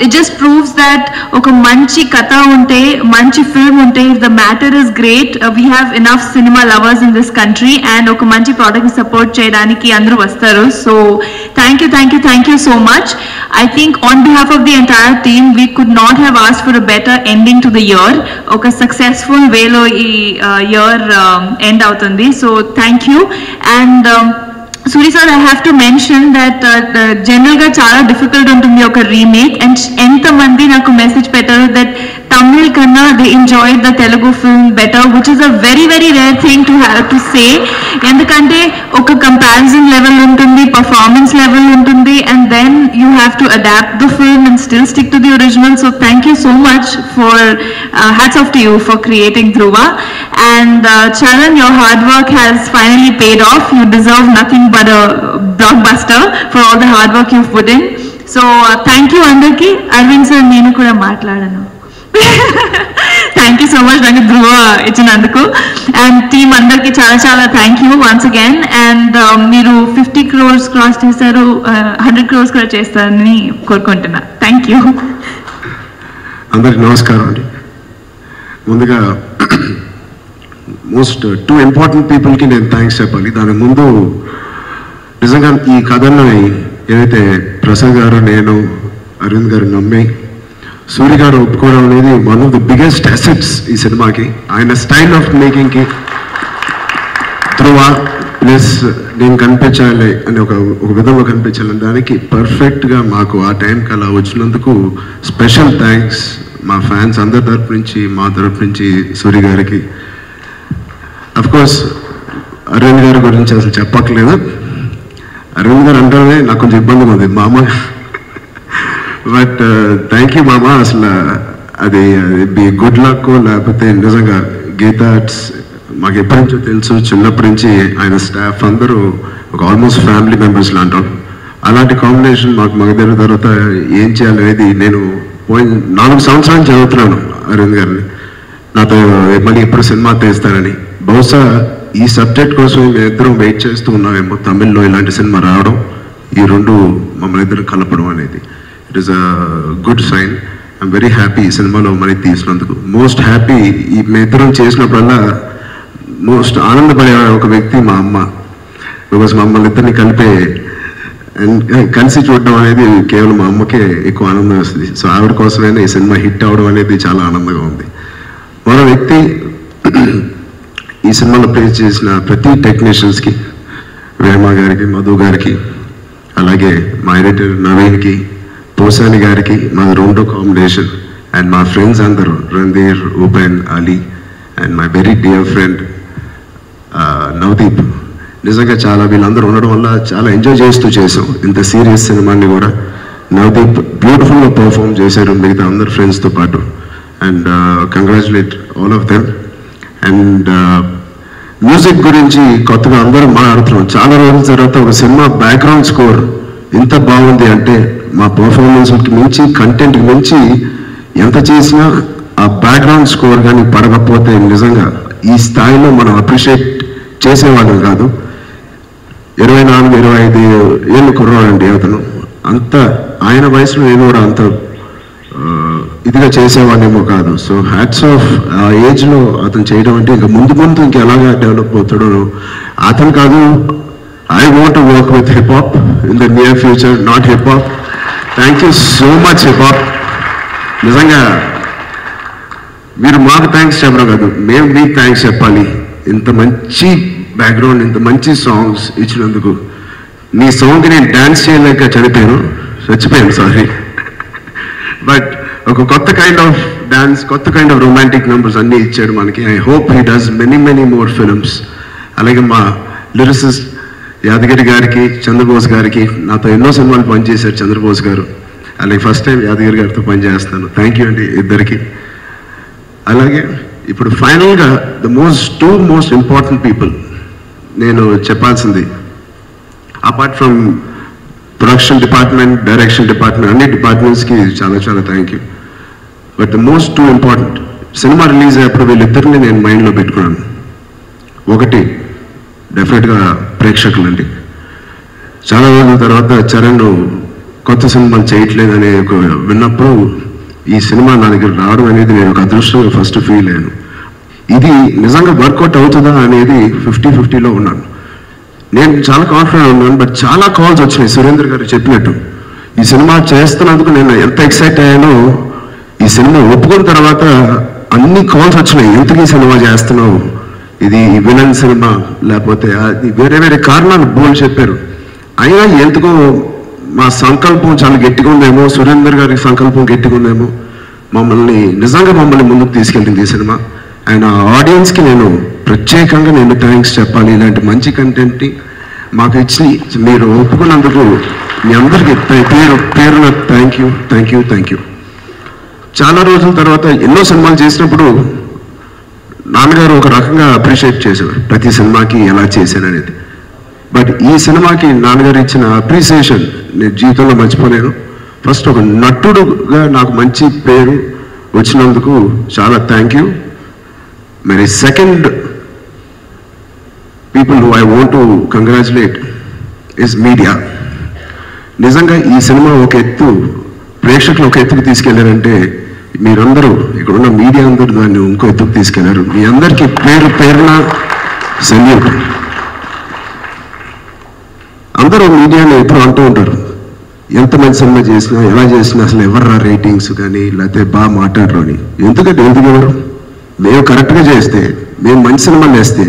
ఇట్ జస్ట్ ప్రూవ్స్ దట్ ఒక మంచి కథ ఉంటే, మంచి ఫిల్మ్ ఉంటే, if the matter is great, we have enough cinema lovers in this country and ఒక మంచి ప్రోడక్ట్ని సపోర్ట్ చేయడానికి అందరూ వస్తారు. So thank you so much. I think on behalf of the entire team, we could not have asked for a better ending to the year. Okay, successful way lo year end avutundi. So thank you. And Suri sir, I have to mention that general ga chala difficult untundi oka remake, and enta mandi naku message pettaru that Tamil kanna they enjoyed the Telugu film better, which is a very very rare thing to have to say. Endukante oka comparison level untundi, performance level untundi, and then you have to adapt the film and still stick to the original. So thank you so much for hats off to you for creating Dhruva. And Charan, your hard work has finally paid off. You deserve nothing but a blockbuster for all the hard work you've put in. So thank you andarki. Arvind sir, nenu kuda maatladanu. Thank thank you so much నాకు ధ్రువ ఇచ్చినందుకు. అండ్ టీమ్ అందరికి చాలా చాలా thank you once again. And మీరు 50 crores క్రాస్ చేశారు, 100 crores కూడా చేస్తారని కోరుకుంటున్నా. Thank you. అందరికి నమస్కారం అండి. ముందుగా మోస్ట్ 2 ఇంపార్టెంట్ పీపుల్కి నేను థ్యాంక్స్ చెప్పాలి. దానికి ముందు నిజంగా ఈ కథని ఏదైతే ప్రసాద్ గారు, నేను, అరవింద్ గారు నమ్మి సూర్య గారు ఒప్పుకోవడం అనేది one of the biggest assets ఈ సినిమాకి. ఆయన స్టైల్ ఆఫ్ మేకింగ్కి ధ్రువ ప్లస్ నేను కనిపించాలి అని ఒక విధంగా కనిపించాలని దానికి పర్ఫెక్ట్గా మాకు ఆ టైంకి అలా వచ్చినందుకు స్పెషల్ థ్యాంక్స్ మా ఫ్యాన్స్ అందరి తరపు నుంచి, మా తరపు నుంచి సూర్య గారికి. అఫ్కోర్స్ అరవింద్ గారి గురించి అసలు చెప్పక్కలేదు. అరవింద్ గారు అంటేనే నాకు కొంచెం ఇబ్బందిగా ఉంది మామ. బట్ థ్యాంక్ యూ మామ. అసలు అది గుడ్ లక్ లేకపోతే నిజంగా గీతా ఆర్ట్స్ మాకు ఎప్పటి నుంచో తెలుసు, చిన్నప్పటి నుంచి ఆయన స్టాఫ్ అందరూ ఒక ఆల్మోస్ట్ ఫ్యామిలీ మెంబర్స్ లాంటి. అలాంటి కాంబినేషన్ మాకు మగధీర తర్వాత ఏం చేయాలనేది నేను పోయిన 4 సంవత్సరాలు చదువుతున్నాను అరవింద్ గారిని, నాతో మళ్ళీ ఎప్పుడు సినిమా తీస్తారని. బహుశా ఈ సబ్జెక్ట్ కోసం మేము ఇద్దరం వెయిట్ చేస్తూ ఉన్నామేమో, తమిళ్లో ఇలాంటి సినిమా రావడం, ఈ 2 మమ్మల్ని ఇద్దరు కలపడం అనేది it is a good sign. I'm very happy ఈ సినిమాలో మనీ తీసినందుకు. మోస్ట్ హ్యాపీ ఈ మేమిద్దరం చేసినప్పుడల్లా మోస్ట్ ఆనందపడే ఒక వ్యక్తి మా అమ్మ. బికాస్ మమ్మల్ని ఇద్దరిని కలిసి చూడడం అనేది కేవలం మా అమ్మకే ఎక్కువ ఆనందం వస్తుంది. సో ఆవిడ కోసమైనా ఈ సినిమా హిట్ అవడం అనేది చాలా ఆనందంగా ఉంది. మరో వ్యక్తి ఈ సినిమాలో ప్లే చేసిన ప్రతి టెక్నీషియన్స్కి, వేమ గారికి, మధు గారికి, అలాగే మా ఎడిటర్ నవీన్కి, పోసాని గారికి, మా 2 కాంబినేషన్, అండ్ మా ఫ్రెండ్స్ అందరూ Randhir, Upen, Ali, and my very dear friend Navdeep. నిజంగా చాలా వీళ్ళందరూ ఉండడం వల్ల చాలా ఎంజాయ్ చేస్తూ చేసాం ఇంత సీరియస్ సినిమాని కూడా. నవదీప్ బ్యూటిఫుల్గా పర్ఫామ్ చేశారు మిగతా అందరు ఫ్రెండ్స్తో పాటు. And congratulate all of them. And music గురించి కొత్తగా అందరూ మాట్లాడుతున్నాం. చాలా రోజుల తర్వాత ఒక సినిమా బ్యాక్గ్రౌండ్ స్కోర్ ఇంత బాగుంది అంటే మా పర్ఫార్మెన్స్కి మించి, కంటెంట్కి మించి ఎంత చేసినా ఆ బ్యాక్గ్రౌండ్ స్కోర్ కానీ పడకపోతే నిజంగా ఈ స్థాయిలో మనం అప్రిషియేట్ చేసేవాళ్ళం కాదు. 24-25 ఏళ్ళు కుర్రాడండి అతను. అంత ఆయన వయసులో నేను కూడా అంత ఇదిగా చేసేవాళ్ళేమో కాదు. So hats off. ఆ ఏజ్లో అతను చేయడం అంటే ఇంకా ముందు ఇంకా ఎలాగా డెవలప్ అవుతాడో అతను కాదు. I want to work with hip hop in the near future, not hip hop. Thank you so much hip hop. నిజంగా మీరు మాకు థ్యాంక్స్ చెప్పడం కాదు, మేము మీకు థ్యాంక్స్ చెప్పాలి. ఇంత మంచి బ్యాక్గ్రౌండ్, ఇంత మంచి సాంగ్స్ ఇచ్చినందుకు. నీ సాంగ్కి నేను డ్యాన్స్ చేయలేక చచ్చిపోయాను సారీ. బట్ ఒక కొత్త కైండ్ ఆఫ్ డాన్స్, కొత్త కైండ్ ఆఫ్ రొమాంటిక్ నెంబర్స్ అన్నీ ఇచ్చాడు మనకి. I hope he does many more films. అలాగే మా లిరిసిస్ట్ యాదగిరి గారికి, చంద్రబోస్ గారికి, నాతో ఎన్నో సినిమాలు పనిచేశారు చంద్రబోస్ గారు. అలాగే ఫస్ట్ టైం యాదగిరి గారితో పనిచేస్తాను. థ్యాంక్ యూ అండి ఇద్దరికి. అలాగే ఇప్పుడు ఫైనల్గా టూ మోస్ట్ ఇంపార్టెంట్ పీపుల్ నేను చెప్పాల్సింది, apart from production department, direction department, అన్ని డిపార్ట్మెంట్స్కి చాలా చాలా thank you. But the most 2 important, cinema release అయ్యేప్పుడు వీళ్ళిద్దరిని నేను మైండ్లో పెట్టుకున్నాను. ఒకటి డెఫినెట్గా ప్రేక్షకులండి. చాలా రోజుల తర్వాత చరణ్ కొత్త సినిమాలు చేయట్లేదని విన్నప్పుడు ఈ సినిమా నా దగ్గర రావడం అనేది నేను ఒక అదృష్టంగా ఫస్ట్ ఫీల్ అయ్యాను. ఇది నిజంగా వర్కౌట్ అవుతుందా అనేది 50-50లో ఉన్నాను. నేను చాలా కాన్ఫిడెంట్ ఉన్నాను. బట్ చాలా కాల్స్ వచ్చినాయి సురేంద్ర గారు చెప్పినట్టు. ఈ సినిమా చేస్తున్నందుకు నేను ఎంత ఎక్సైట్ అయ్యానో, ఈ సినిమా ఒప్పుకున్న తర్వాత అన్ని కాల్స్ వచ్చినాయి. ఎందుకు ఈ సినిమా చేస్తున్నావు, ఇది విలన్ సినిమా లేకపోతే అది వేరే కారణాలు బోల్ చెప్పారు. అయినా ఎందుకో మా సంకల్పం చాలా గట్టిగా ఉందేమో, సురేందర్ గారి సంకల్పం గట్టిగా ఉందేమో, నిజంగా మమ్మల్ని ముందుకు తీసుకెళ్ళింది ఈ సినిమా. అండ్ ఆ ఆడియన్స్కి నేను ప్రత్యేకంగా థ్యాంక్స్ చెప్పాలి. ఇలాంటి మంచి కంటెంట్ని మాకు ఇచ్చి మీరు ఒప్పుకున్నందుకు మీ అందరికీ పేరున థ్యాంక్ యూ. చాలా రోజుల తర్వాత ఎన్నో సినిమాలు చేసినప్పుడు నాన్నగారు ఒక రకంగా అప్రిషియేట్ చేసేవారు ప్రతి సినిమాకి ఎలా చేశాను అనేది. బట్ ఈ సినిమాకి నాన్నగారు ఇచ్చిన అప్రిసియేషన్ నేను జీవితంలో మర్చిపోలేను. ఫస్ట్ ఒక నటుడుగా నాకు మంచి పేరు వచ్చినందుకు చాలా థ్యాంక్ యూ. మరి second people who I want to congratulate is media. నిజంగా ఈ సినిమా ఒక ఎత్తు ప్రేక్షకులు ఒక ఎత్తుకు తీసుకెళ్లారంటే మీరందరూ ఇక్కడ ఉన్న మీడియా అందరూ దాన్ని ఇంకో ఎత్తుకు తీసుకెళ్లారు. మీ అందరికీ పేరు పేరున సెల్యూట్. అందరూ మీడియాలో ఎప్పుడు అంటూ ఉంటారు, ఎంత మంచి సినిమా చేసినా ఎలా చేసినా అసలు ఎవర్రా రేటింగ్స్ కానీ లేకపోతే బాగా మాట్లాడరు అని. ఎందుకంటే ఎందుకు ఎవరు మేము కరెక్ట్గా చేస్తే, మేము మంచి సినిమాలు వేస్తే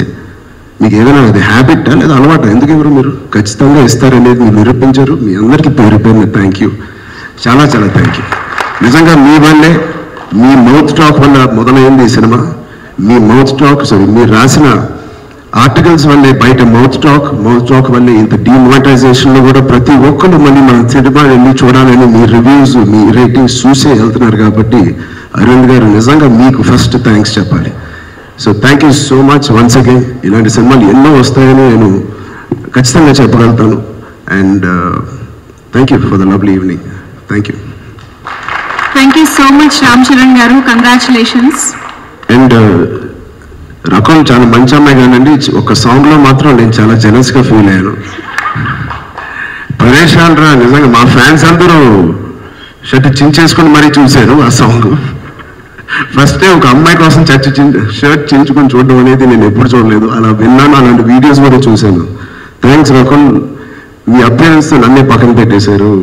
మీకు ఏదైనా అది హ్యాబిట్టా లేదా అలవాటు, ఎందుకు ఎవరు మీరు ఖచ్చితంగా ఇస్తారనేది మీరు నిరూపించారు. మీ అందరికీ పేరు పేరున థ్యాంక్ యూ, చాలా చాలా థ్యాంక్ యూ. నిజంగా మీ వల్లే, మీ మౌత్ టాక్ వల్ల మొదలైంది ఈ సినిమా. మీ మౌత్ టాక్ మీరు రాసిన ఆర్టికల్స్ వల్లే బయట మౌత్ టాక్ వల్లే ఇంత డిమానిటైజేషన్లో కూడా ప్రతి ఒక్కరు మళ్ళీ మన సినిమా వెళ్ళి చూడాలని మీ రివ్యూస్ మీ రేటింగ్స్ చూసే వెళ్తున్నారు. కాబట్టి అరవింద్ గారు నిజంగా మీకు ఫస్ట్ థ్యాంక్స్ చెప్పాలి. So thank you so much once again. ఇలాంటి సినిమాలు ఎన్నో వస్తాయని నేను ఖచ్చితంగా చెప్పగలుగుతాను. And thank you for the lovely evening. Thank you. Thank you so much Ram Charan గారు, కంగ్రాచులేషన్స్. అండ్ రకం చాలా మంచి అమ్మాయి కానండి, ఒక సాంగ్లో మాత్రం నేను చాలా జెలస్గా ఫీల్ అయ్యాను. పరేషాన్ రా, నిజంగా మా ఫ్యాన్స్ అందరూ షర్ట్ చించేసుకొని మరీ చూశారు ఆ సాంగ్. ఫస్ట్ డే ఒక అమ్మాయి కోసం షర్ట్ చించుకొని చూడడం అనేది నేను ఎప్పుడు చూడలేదు. అలా విన్నాను, అలాంటి వీడియోస్ కూడా చూశాను. థ్యాంక్స్ రకం, మీ అపియరెన్స్ నన్నే పక్కన పెట్టేశారు.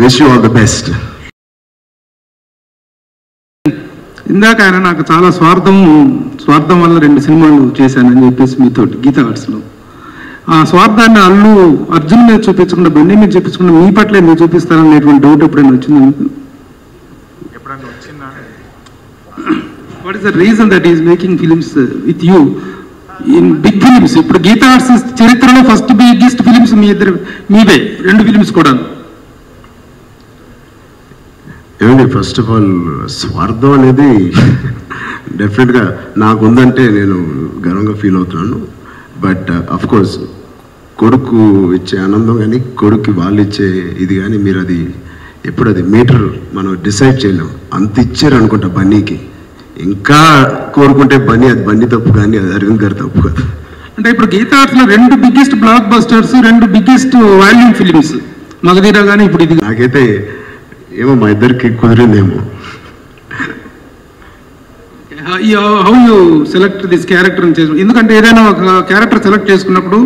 Wish you all the best. ఇందాక ఆయన నాకు చాలా స్వార్థం వల్ల 2 సినిమాలు చేశానని చెప్పేసి మీతో గీతా ఆర్ట్స్లో ఆ స్వార్థాన్ని అర్జున్ మీద చూపించకుండా బండి మీద చూపించకుండా మీ పట్ల మీరు చూపిస్తారనేటువంటి డౌట్ ఎప్పుడైనా వచ్చింది మీకు? What is the reason that is making films with you in big films? ఇప్పుడు గీతా ఆర్ట్స్ చరిత్రలో ఫస్ట్ బిగ్గెస్ట్ ఫిలిమ్స్ మీవే, 2 ఫిలిమ్స్ కూడా. ఏమండి, ఫస్ట్ ఆఫ్ ఆల్ స్వార్థం అనేది డెఫినెట్గా నాకు ఉందంటే నేను గర్వంగా ఫీల్ అవుతున్నాను. బట్ అఫ్ కోర్స్ కొడుకు ఇచ్చే ఆనందం కానీ కొడుకు వాళ్ళు ఇచ్చే ఇది కానీ మీరు అది ఎప్పుడు అది మీటర్ మనం డిసైడ్ చేయలేం. అంత ఇచ్చారు అనుకుంటా బన్నీకి, ఇంకా కోరుకుంటే బన్నీ అది బన్నీ తప్పు కానీ అది అరవింద్ గారు తప్పు కాదు. అంటే ఇప్పుడు గీతా ఆర్ట్స్లో 2 biggest blockbusters, 2 biggest volume films Magadheera కానీ ఇప్పుడు ఇది. నాకైతే ఏమో మా ఇద్దరికి కుదిరిందేమో. How you select this character ఎందుకంటే ఏదైనా ఒక క్యారెక్టర్ సెలెక్ట్ చేసుకున్నప్పుడు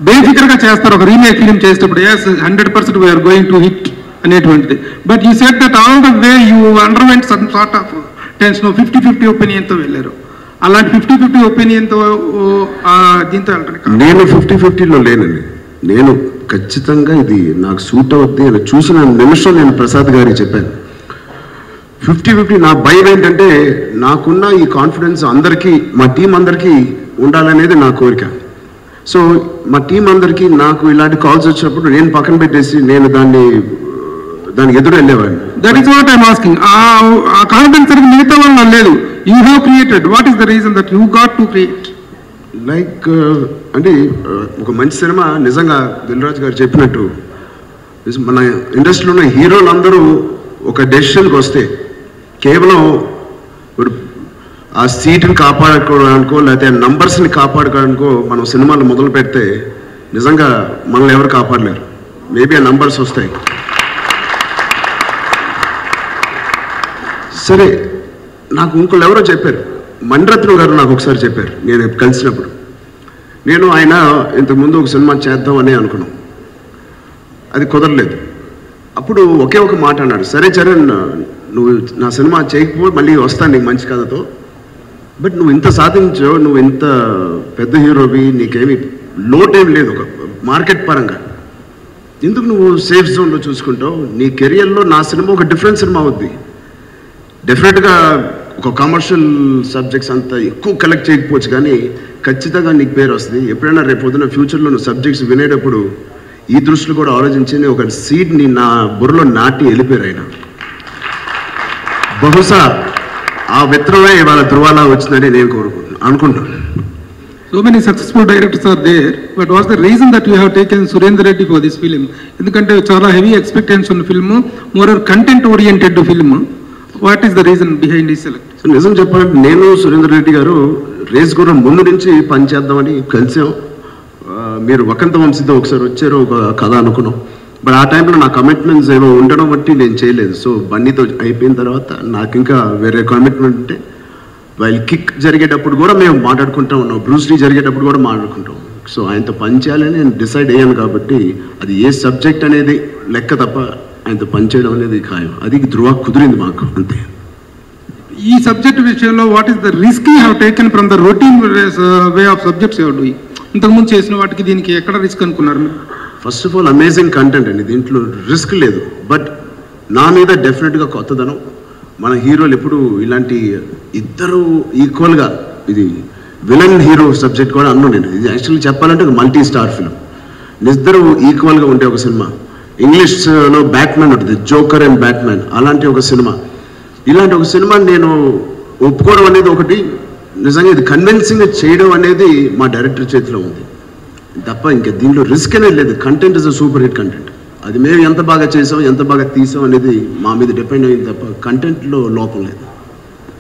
బేఫికర్గా చేస్తారు. ఒక రీమేక్ ఫిలిం చేసేటప్పుడు 100% వీఆర్ గోయింగ్ టు హిట్ అనేటువంటిది. But you set that all the way you underwent some sort of tension, 50-50 ఒపీనియన్తో వెళ్ళారు. అలాంటి 50-50 ఒపీనియన్తో దీంతో వెళ్ళడానికి నేను 50-50లో లేనండి. నేను ఖచ్చితంగా ఇది నాకు సూట్ అవుద్ది అని చూసిన నిమిషం నేను ప్రసాద్ గారికి చెప్పాను. 50-50 నా భయం ఏంటంటే నాకున్న ఈ కాన్ఫిడెన్స్ అందరికీ, మా టీం అందరికీ ఉండాలనేది నా కోరిక. సో మా టీం అందరికీ నాకు ఇలాంటి కాల్స్ వచ్చినప్పుడు నేను పక్కన పెట్టేసి నేను దానికి ఎదురు వెళ్ళేవాడిని. That is what I'm asking. ఆ కాన్ఫిడెన్స్ అనేది మిగతా వాళ్ళు లేదు. You have created. What is the reason that you got to create? Like అంటే ఒక మంచి సినిమా నిజంగా దిల్ రాజు గారు చెప్పినట్టు మన ఇండస్ట్రీలో ఉన్న హీరోలు అందరూ ఒక డెసిషన్కి వస్తే కేవలం ఇప్పుడు ఆ సీట్ని కాపాడుకోవడానికో లేకపోతే నంబర్స్ని కాపాడుకోవడానికో మనం సినిమాలు మొదలు పెడితే నిజంగా మనల్ని ఎవరు కాపాడలేరు. మేబీ ఆ నంబర్స్ వస్తాయి. సరే, నాకు ఇంకోళ్ళు ఎవరో చెప్పారు, మణిరత్నం గారు నాకు ఒకసారి చెప్పారు నేను కలిసినప్పుడు. నేను ఆయన ఇంతకుముందు ఒక సినిమా చేద్దామని అనుకున్నాం, అది కుదరలేదు. అప్పుడు ఒకే ఒక మాట అన్నాడు, సరే చరణ్ నువ్వు నా సినిమా చేయకపోతే మళ్ళీ వస్తాను నీకు మంచి కథతో, బట్ నువ్వు ఇంత సాధించావు, నువ్వు ఇంత పెద్ద హీరోవి, నీకేమి లోటేం లేదు ఒక మార్కెట్ పరంగా, ఎందుకు నువ్వు సేఫ్ జోన్లో చూసుకుంటావు? నీ కెరియర్లో నా సినిమా ఒక డిఫరెంట్ సినిమా అవుద్ది. డెఫినెట్గా ఒక కమర్షియల్ సబ్జెక్ట్స్ అంత ఎక్కువ కలెక్ట్ చేయకపోవచ్చు కానీ ఖచ్చితంగా నీకు పేరు వస్తుంది. ఎప్పుడైనా రేపు పొద్దున్న ఫ్యూచర్లో నువ్వు సబ్జెక్ట్స్ వినేటప్పుడు ఈ దృష్టిలో కూడా ఆలోచించి ఒక సీడ్ని నా బుర్రలో నాటి వెళ్ళిపోయారు ఆయన. బహుశా ఆ విత్తనమే ఇవాళ ధృవాలా వచ్చిందని నేను అనుకుంటున్నాను. So many successful directors are there, but what's the reason that you have taken Surendra Reddy for this film? ఎందుకంటే చాలా heavy expectations on film, more content oriented film. What is the reason behind this selection? నిజం చెప్పాలంటే నేను సురేందర్ రెడ్డి గారు రేస్ గుర్రం ముందు నుంచి పనిచేద్దామని కలిసాం. మీరు వకంత వంశీతో ఒకసారి వచ్చారు, ఒక కథ అనుకున్నాం. బట్ ఆ టైంలో నా కమిట్మెంట్స్ ఏమో ఉండడం బట్టి నేను చేయలేదు. సో బన్నీతో అయిపోయిన తర్వాత నాకు ఇంకా వేరే కమిట్మెంట్ ఉంటే వైల్ కిక్ జరిగేటప్పుడు కూడా మేము మాట్లాడుకుంటూ ఉన్నాం, బ్రూస్ లీ జరిగేటప్పుడు కూడా మాట్లాడుకుంటాం. సో ఆయనతో పనిచేయాలని నేను డిసైడ్ అయ్యాను కాబట్టి అది ఏ సబ్జెక్ట్ అనేది లెక్క తప్ప ఆయనతో పనిచేయడం అనేది ఖాయం. అది ధృవ కుదిరింది మాకు, అంతే. ఈ సబ్జెక్ట్ విషయంలో what is the risk you have taken from the routine way of subjects you doing? ఇంతకుముందు చేసిన వాటికి దీనికి ఎక్కడ రిస్క్ అనుకున్నారు మీరు? First of all amazing content అండి, దీంట్లో రిస్క్ లేదు. బట్ నా మీద డెఫినెట్గా కొత్తదనం. మన హీరోలు ఎప్పుడు ఇలాంటి ఇద్దరు ఈక్వల్గా, ఇది విలన్ హీరో సబ్జెక్ట్ కూడా అన్నాను నేను. ఇది యాక్చువల్లీ చెప్పాలంటే ఒక మల్టీ స్టార్ ఫిల్మ్. ఇద్దరు ఈక్వల్గా ఉంటే ఒక సినిమా. ఇంగ్లీష్లో బ్యాట్మ్యాన్ ఉంటుంది, జోకర్ అండ్ బ్యాట్మ్యాన్, అలాంటి ఒక సినిమా. ఇలాంటి ఒక సినిమా నేను ఒప్పుకోవడం అనేది ఒకటి, నిజంగా ఇది కన్విన్సింగ్గా చేయడం అనేది మా డైరెక్టర్ చేతిలో ఉంది తప్ప ఇంకా దీంట్లో రిస్క్ అనేది లేదు. Content is a super hit content. అది మేము ఎంత బాగా చేసాం, ఎంత బాగా తీసాం అనేది మా మీద డిపెండ్ అయింది తప్ప కంటెంట్లో లోపం లేదు.